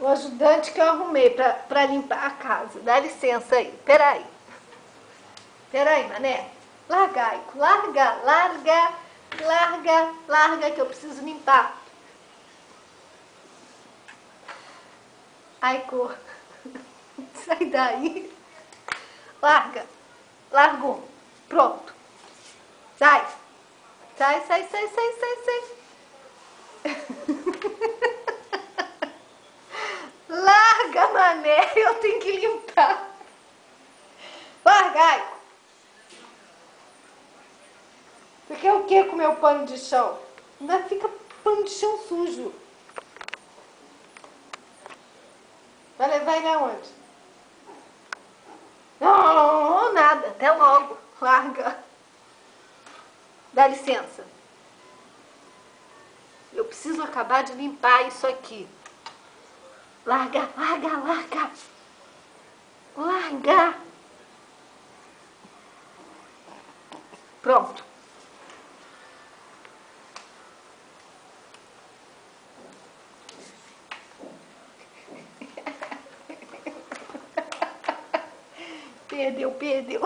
o ajudante que eu arrumei pra limpar a casa. Dá licença aí, peraí. Peraí, mané. Larga, Aico, larga, larga, larga, larga que eu preciso limpar. Aico, sai daí. Larga, largou, pronto. Sai, sai, sai, sai, sai, sai, sai. Larga, mané, eu tenho que limpar. Larga, Aico. Você quer o que com meu pano de chão? Ainda fica pano de chão sujo. Vai levar ele aonde? Não, nada. Até logo. Larga. Dá licença. Eu preciso acabar de limpar isso aqui. Larga, larga, larga. Larga. Pronto. Perdeu, perdeu.